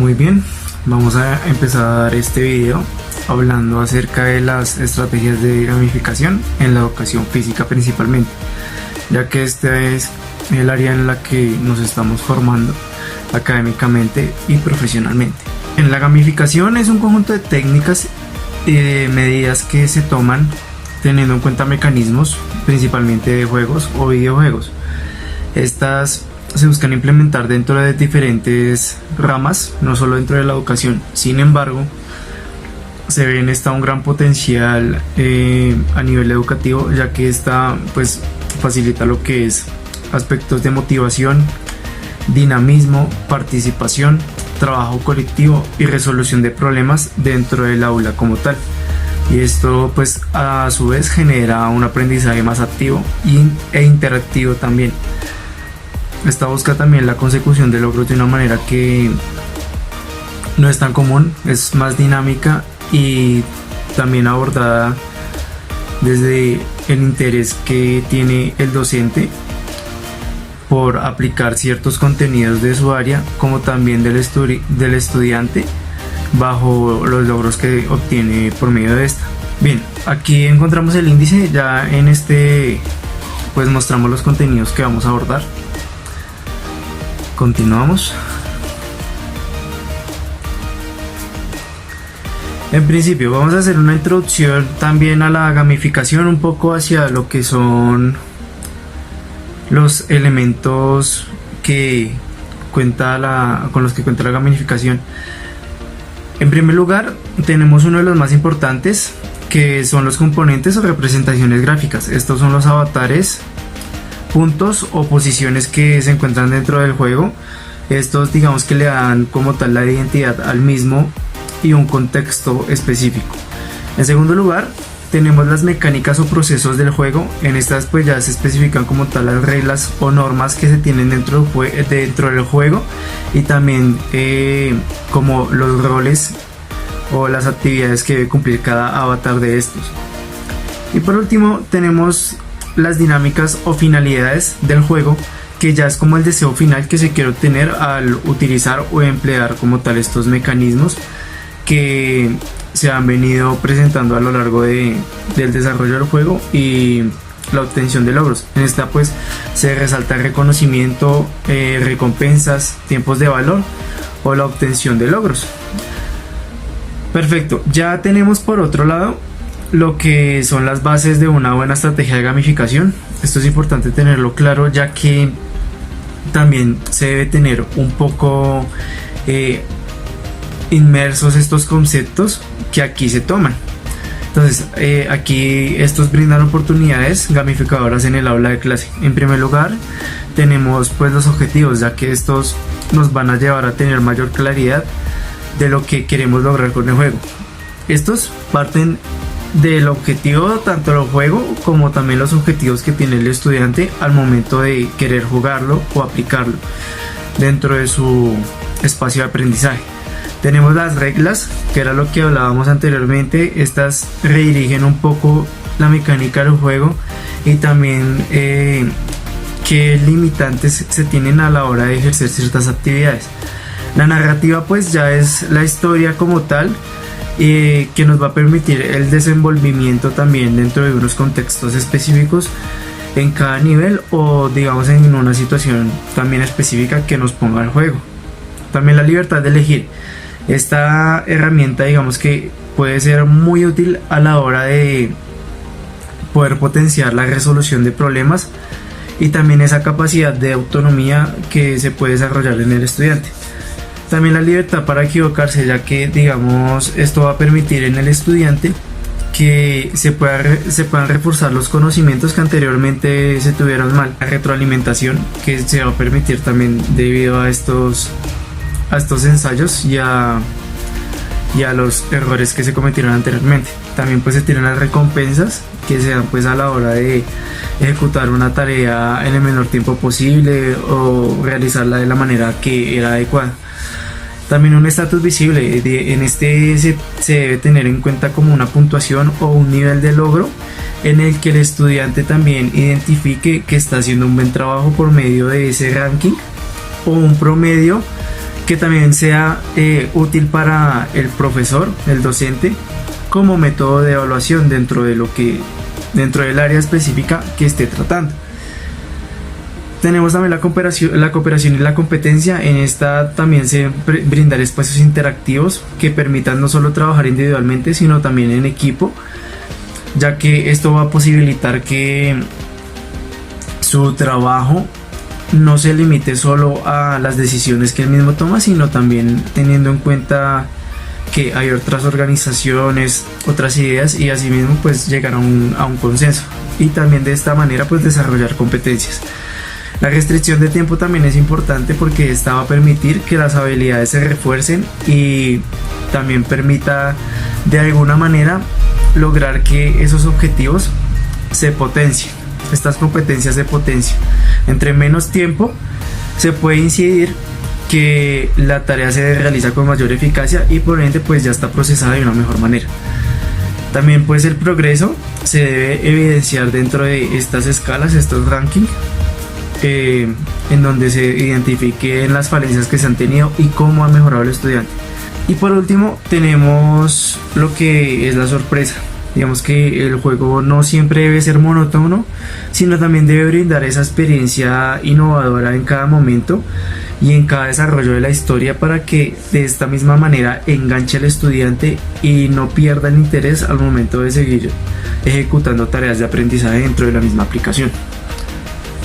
Muy bien, vamos a empezar este video hablando acerca de las estrategias de gamificación en la educación física principalmente, ya que este es el área en la que nos estamos formando académicamente y profesionalmente. En la gamificación es un conjunto de técnicas y de medidas que se toman teniendo en cuenta mecanismos principalmente de juegos o videojuegos. Estas se buscan implementar dentro de diferentes ramas, no solo dentro de la educación. Sin embargo, se ve en esta un gran potencial a nivel educativo, ya que esta pues facilita lo que es aspectos de motivación, dinamismo, participación, trabajo colectivo y resolución de problemas dentro del aula como tal. Y esto pues a su vez genera un aprendizaje más activo e interactivo también. Esta busca también la consecución de logros de una manera que no es tan común, es más dinámica y también abordada desde el interés que tiene el docente por aplicar ciertos contenidos de su área, como también del estudiante, bajo los logros que obtiene por medio de esta. Bien, aquí encontramos el índice, ya en este pues mostramos los contenidos que vamos a abordar. Continuamos. En principio vamos a hacer una introducción también a la gamificación, un poco hacia lo que son los elementos que con los que cuenta la gamificación. En primer lugar, tenemos uno de los más importantes, que son los componentes o representaciones gráficas. Estos son los avatares, puntos o posiciones que se encuentran dentro del juego. Estos digamos que le dan como tal la identidad al mismo y un contexto específico. En segundo lugar, tenemos las mecánicas o procesos del juego. En estas pues ya se especifican como tal las reglas o normas que se tienen dentro del juego, y también como los roles o las actividades que debe cumplir cada avatar de estos. Y por último tenemos las dinámicas o finalidades del juego, que ya es como el deseo final que se quiere obtener al utilizar o emplear como tal estos mecanismos que se han venido presentando a lo largo del desarrollo del juego y la obtención de logros. En esta pues se resalta el reconocimiento, recompensas, tiempos de valor o la obtención de logros. Perfecto, ya tenemos por otro lado lo que son las bases de una buena estrategia de gamificación. Esto es importante tenerlo claro, ya que también se debe tener un poco inmersos estos conceptos que aquí se toman. Entonces aquí estos brindan oportunidades gamificadoras en el aula de clase. En primer lugar tenemos pues los objetivos, ya que estos nos van a llevar a tener mayor claridad de lo que queremos lograr con el juego. Estos parten del objetivo tanto del juego como también los objetivos que tiene el estudiante al momento de querer jugarlo o aplicarlo dentro de su espacio de aprendizaje. Tenemos las reglas, que era lo que hablábamos anteriormente. Estas redirigen un poco la mecánica del juego y también qué limitantes se tienen a la hora de ejercer ciertas actividades. La narrativa pues ya es la historia como tal, que nos va a permitir el desenvolvimiento también dentro de unos contextos específicos en cada nivel, o digamos en una situación también específica que nos ponga el juego. También la libertad de elegir. Esta herramienta digamos que puede ser muy útil a la hora de poder potenciar la resolución de problemas y también esa capacidad de autonomía que se puede desarrollar en el estudiante. También la libertad para equivocarse, ya que digamos esto va a permitir en el estudiante que se puedan reforzar los conocimientos que anteriormente se tuvieron mal. La retroalimentación que se va a permitir también debido a estos ensayos y a los errores que se cometieron anteriormente. También pues se tienen las recompensas que se dan pues a la hora de ejecutar una tarea en el menor tiempo posible o realizarla de la manera que era adecuada. También un estatus visible, en este se debe tener en cuenta como una puntuación o un nivel de logro en el que el estudiante también identifique que está haciendo un buen trabajo por medio de ese ranking o un promedio que también sea útil para el profesor, el docente, como método de evaluación dentro del área específica que esté tratando. Tenemos también la cooperación y la competencia. En esta también se brindar espacios interactivos que permitan no solo trabajar individualmente, sino también en equipo, ya que esto va a posibilitar que su trabajo no se limite solo a las decisiones que él mismo toma, sino también teniendo en cuenta que hay otras organizaciones, otras ideas, y asimismo pues llegar a un consenso, y también de esta manera pues desarrollar competencias. La restricción de tiempo también es importante porque esta va a permitir que las habilidades se refuercen y también permita de alguna manera lograr que esos objetivos se potencien, estas competencias se potencian. Entre menos tiempo se puede incidir que la tarea se realiza con mayor eficacia y por ende pues ya está procesada de una mejor manera. También pues el progreso se debe evidenciar dentro de estas escalas, estos rankings, en donde se identifiquen las falencias que se han tenido y cómo ha mejorado el estudiante. Y por último tenemos lo que es la sorpresa. Digamos que el juego no siempre debe ser monótono, sino también debe brindar esa experiencia innovadora en cada momento y en cada desarrollo de la historia, para que de esta misma manera enganche al estudiante y no pierda el interés al momento de seguir ejecutando tareas de aprendizaje dentro de la misma aplicación.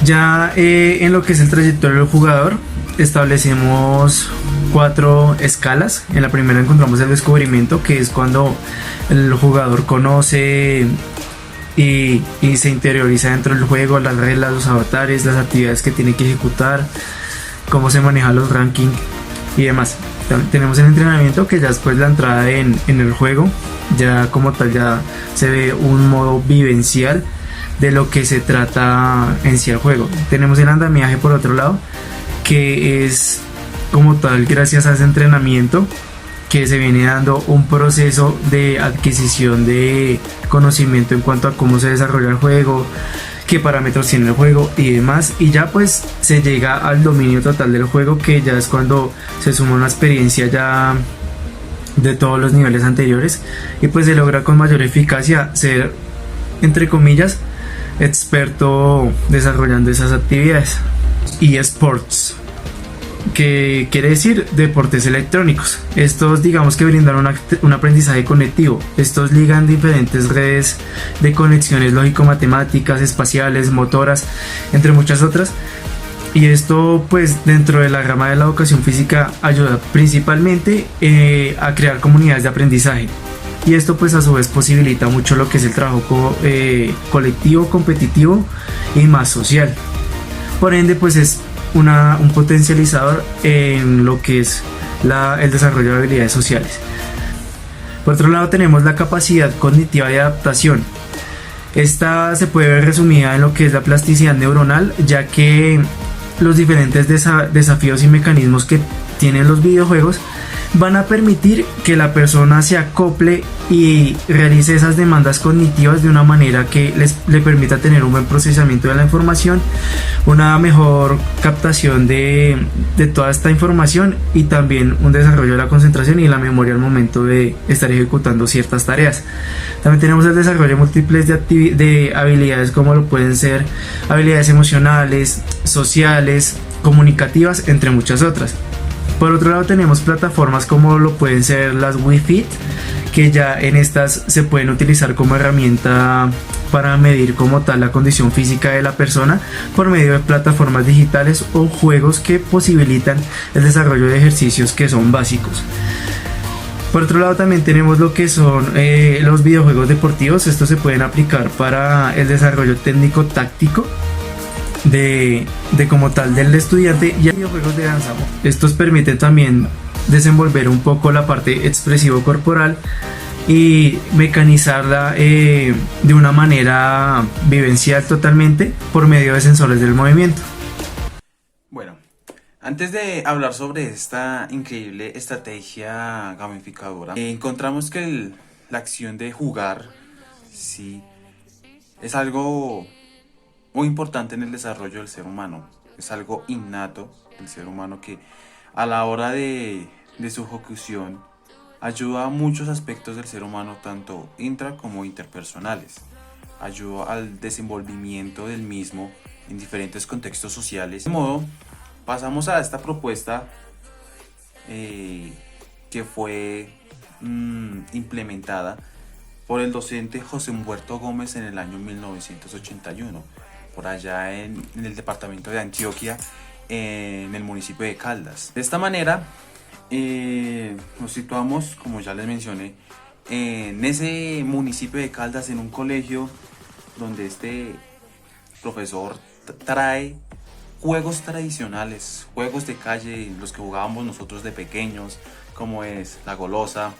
Ya en lo que es el trayectorio del jugador, establecemos 4 escalas. En la primera encontramos el descubrimiento, que es cuando el jugador conoce y se interioriza dentro del juego, las reglas, los avatares, las actividades que tiene que ejecutar, cómo se manejan los rankings y demás. También tenemos el entrenamiento, que ya después de la entrada en el juego, ya como tal ya se ve un modo vivencial de lo que se trata en sí el juego. Tenemos el andamiaje por otro lado, que es como tal gracias a ese entrenamiento que se viene dando un proceso de adquisición de conocimiento en cuanto a cómo se desarrolla el juego, qué parámetros tiene el juego y demás, y ya pues se llega al dominio total del juego, que ya es cuando se suma una experiencia ya de todos los niveles anteriores y pues se logra con mayor eficacia ser, entre comillas, experto desarrollando esas actividades. Y eSports, que quiere decir deportes electrónicos. Estos digamos que brindan un aprendizaje conectivo. Estos ligan diferentes redes de conexiones lógico-matemáticas, espaciales, motoras, entre muchas otras. Y esto pues dentro de la rama de la educación física ayuda principalmente a crear comunidades de aprendizaje. Y esto pues a su vez posibilita mucho lo que es el trabajo colectivo, competitivo y más social. Por ende pues es un potencializador en lo que es el desarrollo de habilidades sociales. Por otro lado tenemos la capacidad cognitiva de adaptación. Esta se puede ver resumida en lo que es la plasticidad neuronal, ya que los diferentes desafíos y mecanismos que tienen los videojuegos van a permitir que la persona se acople y realice esas demandas cognitivas de una manera que le permita tener un buen procesamiento de la información, una mejor captación de toda esta información y también un desarrollo de la concentración y la memoria al momento de estar ejecutando ciertas tareas. También tenemos el desarrollo múltiples de habilidades, como lo pueden ser habilidades emocionales, sociales, comunicativas, entre muchas otras. Por otro lado tenemos plataformas como lo pueden ser las Wii Fit, que ya en estas se pueden utilizar como herramienta para medir como tal la condición física de la persona por medio de plataformas digitales o juegos que posibilitan el desarrollo de ejercicios que son básicos. Por otro lado también tenemos lo que son los videojuegos deportivos. Estos se pueden aplicar para el desarrollo técnico táctico de como tal del estudiante, y hay videojuegos de danza. Estos permiten también desenvolver un poco la parte expresivo corporal y mecanizarla de una manera vivencial totalmente por medio de sensores del movimiento. Bueno, antes de hablar sobre esta increíble estrategia gamificadora, encontramos que la acción de jugar, sí, es algo muy importante en el desarrollo del ser humano. Es algo innato del ser humano que a la hora de su ejecución ayuda a muchos aspectos del ser humano, tanto intra como interpersonales. Ayuda al desenvolvimiento del mismo en diferentes contextos sociales. De modo, pasamos a esta propuesta que fue implementada por el docente José Humberto Gómez en el año 1981, por allá en el departamento de Antioquia, en el municipio de Caldas. De esta manera, nos situamos, como ya les mencioné, en ese municipio de Caldas, en un colegio donde este profesor trae juegos tradicionales, juegos de calle, los que jugábamos nosotros de pequeños, como es la golosa,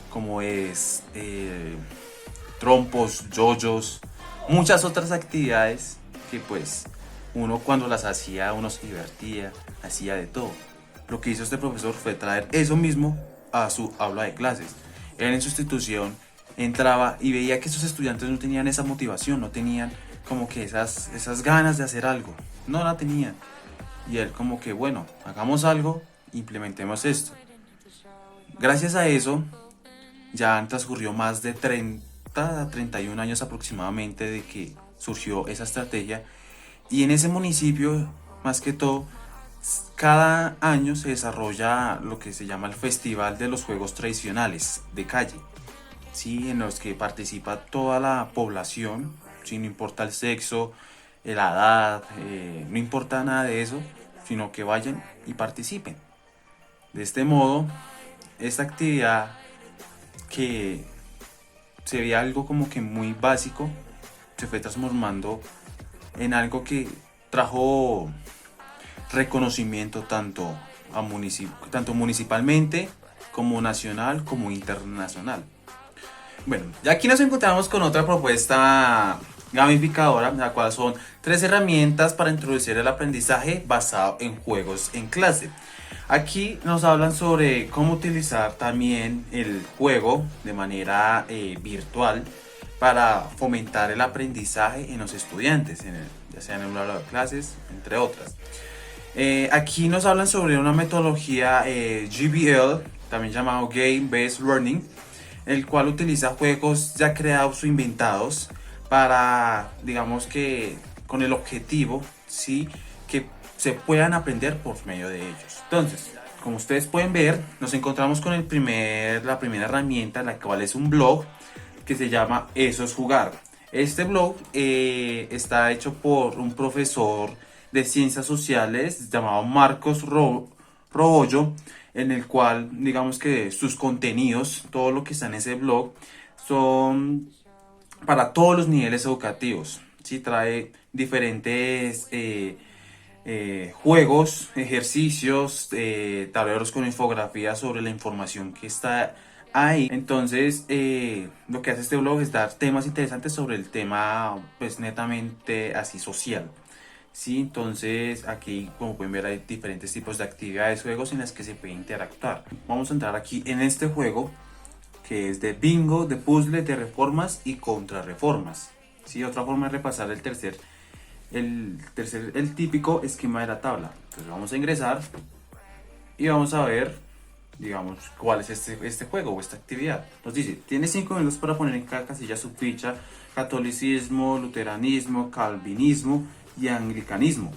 como es trompos, yoyos, muchas otras actividades que pues uno cuando las hacía uno se divertía, hacía de todo. Lo que hizo este profesor fue traer eso mismo a su aula de clases. Él en su institución entraba y veía que esos estudiantes no tenían esa motivación, no tenían como que esas ganas de hacer algo, no la tenían. Y él como que bueno, hagamos algo, implementemos esto. Gracias a eso, ya han transcurrido más de 30 a 31 años aproximadamente de que surgió esa estrategia. Y en ese municipio, más que todo, cada año se desarrolla lo que se llama el Festival de los Juegos Tradicionales de Calle, ¿sí? En los que participa toda la población, ¿sí? No importa el sexo, la edad, no importa nada de eso, sino que vayan y participen. De este modo, esta actividad que se veía algo como que muy básico, se fue transformando en algo que trajo reconocimiento tanto municipalmente como nacional como internacional. Bueno, ya aquí nos encontramos con otra propuesta gamificadora, la cual son 3 herramientas para introducir el aprendizaje basado en juegos en clase. Aquí nos hablan sobre cómo utilizar también el juego de manera virtual para fomentar el aprendizaje en los estudiantes, ya sea en el aula de clases, entre otras. Aquí nos hablan sobre una metodología GBL, también llamado Game Based Learning, el cual utiliza juegos ya creados o inventados para, digamos que con el objetivo, ¿sí?, que se puedan aprender por medio de ellos. Entonces, como ustedes pueden ver, nos encontramos con la primera herramienta, la cual es un blog que se llama Eso es Jugar. Este blog está hecho por un profesor de ciencias sociales llamado Marcos Robollo, en el cual digamos que sus contenidos, todo lo que está en ese blog, son para todos los niveles educativos, ¿sí? Trae diferentes juegos, ejercicios, tableros con infografías sobre la información que está ahí. Entonces lo que hace este blog es dar temas interesantes sobre el tema pues netamente así social, ¿sí? Entonces aquí, como pueden ver, hay diferentes tipos de actividades, juegos en las que se puede interactuar. Vamos a entrar aquí en este juego que es de bingo, de puzzle, de reformas y contrarreformas, ¿sí? Otra forma de repasar el típico esquema de la tabla. Entonces vamos a ingresar y vamos a ver, digamos, cuál es este juego o esta actividad. Nos dice, tiene 5 minutos para poner en cada casilla su ficha: catolicismo, luteranismo, calvinismo y anglicanismo.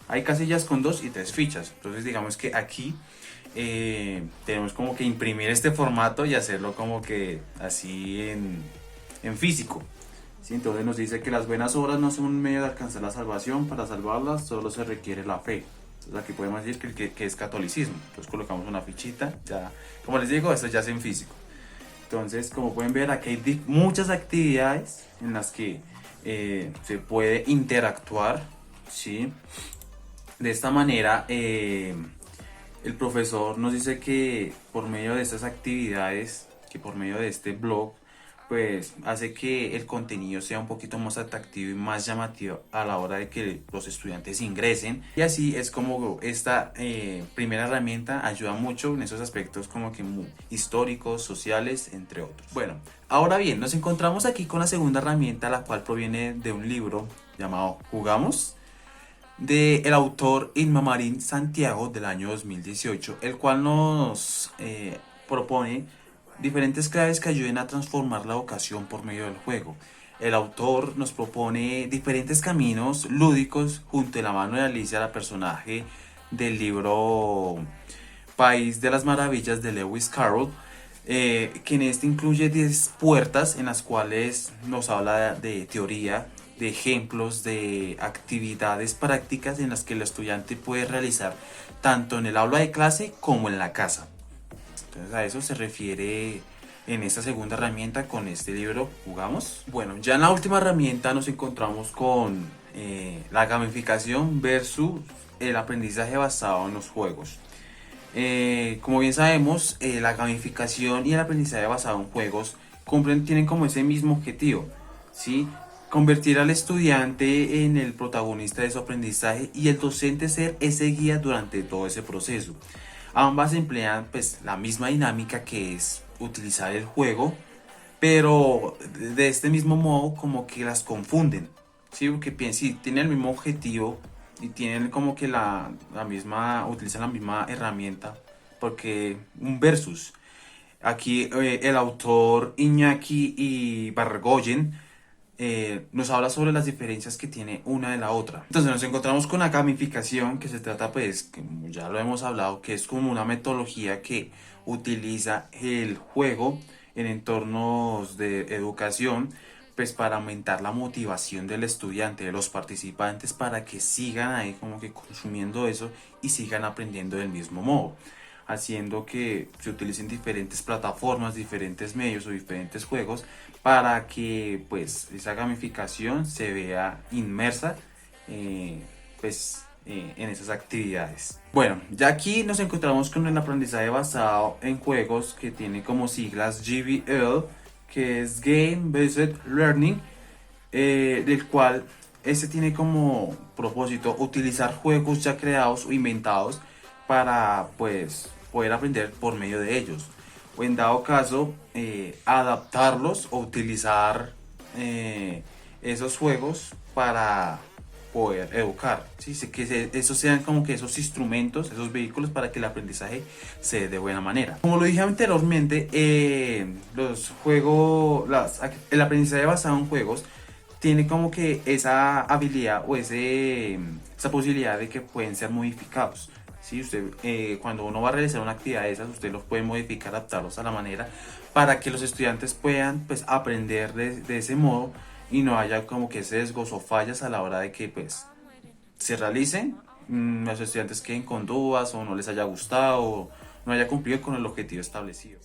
Hay casillas con 2 y 3 fichas. Entonces digamos que aquí tenemos como que imprimir este formato y hacerlo como que así en físico, ¿sí? Entonces nos dice que las buenas obras no son un medio de alcanzar la salvación. Para salvarlas solo se requiere la fe. Entonces aquí podemos decir que es catolicismo. Entonces colocamos una fichita, ya, como les digo, esto ya es en físico. Entonces, como pueden ver, aquí hay muchas actividades en las que se puede interactuar, ¿sí? De esta manera el profesor nos dice que por medio de estas actividades, que por medio de este blog, pues hace que el contenido sea un poquito más atractivo y más llamativo a la hora de que los estudiantes ingresen. Y así es como esta primera herramienta ayuda mucho en esos aspectos como que muy históricos, sociales, entre otros. Bueno, ahora bien, nos encontramos aquí con la segunda herramienta, la cual proviene de un libro llamado Jugamos. del autor Inma Marín Santiago del año 2018, el cual nos propone diferentes claves que ayuden a transformar la vocación por medio del juego. El autor nos propone diferentes caminos lúdicos junto a la mano de Alicia, la personaje del libro País de las Maravillas de Lewis Carroll, que en este incluye 10 puertas en las cuales nos habla de teoría, de ejemplos, de actividades prácticas en las que el estudiante puede realizar tanto en el aula de clase como en la casa. Entonces a eso se refiere en esta segunda herramienta con este libro Jugamos. Bueno, ya en la última herramienta nos encontramos con la gamificación versus el aprendizaje basado en los juegos. Como bien sabemos, la gamificación y el aprendizaje basado en juegos tienen como ese mismo objetivo, ¿sí? Convertir al estudiante en el protagonista de su aprendizaje y el docente ser ese guía durante todo ese proceso. Ambas emplean pues la misma dinámica, que es utilizar el juego, pero de este mismo modo como que las confunden, ¿sí? Porque sí, tienen el mismo objetivo y tienen como que utilizan la misma herramienta, porque un versus. Aquí el autor Iñaki y Bargoyen nos habla sobre las diferencias que tiene una de la otra. Entonces nos encontramos con la gamificación, que se trata pues, como ya lo hemos hablado, que es como una metodología que utiliza el juego en entornos de educación, pues para aumentar la motivación del estudiante, de los participantes, para que sigan ahí como que consumiendo eso y sigan aprendiendo del mismo modo, haciendo que se utilicen diferentes plataformas, diferentes medios o diferentes juegos para que pues esa gamificación se vea inmersa en esas actividades. Bueno, ya aquí nos encontramos con el aprendizaje basado en juegos, que tiene como siglas GBL, que es Game Based Learning, del cual este tiene como propósito utilizar juegos ya creados o inventados para pues poder aprender por medio de ellos, o en dado caso adaptarlos o utilizar esos juegos para poder educar, ¿sí? Esos sean como que esos instrumentos, esos vehículos para que el aprendizaje se dé de buena manera. Como lo dije anteriormente, el aprendizaje basado en juegos tiene como que esa habilidad o esa posibilidad de que pueden ser modificados. ¿Sí? Cuando uno va a realizar una actividad de esas, usted los puede modificar, adaptarlos a la manera para que los estudiantes puedan pues aprender de ese modo y no haya como que sesgos o fallas a la hora de que pues se realicen, los estudiantes queden con dudas o no les haya gustado o no haya cumplido con el objetivo establecido.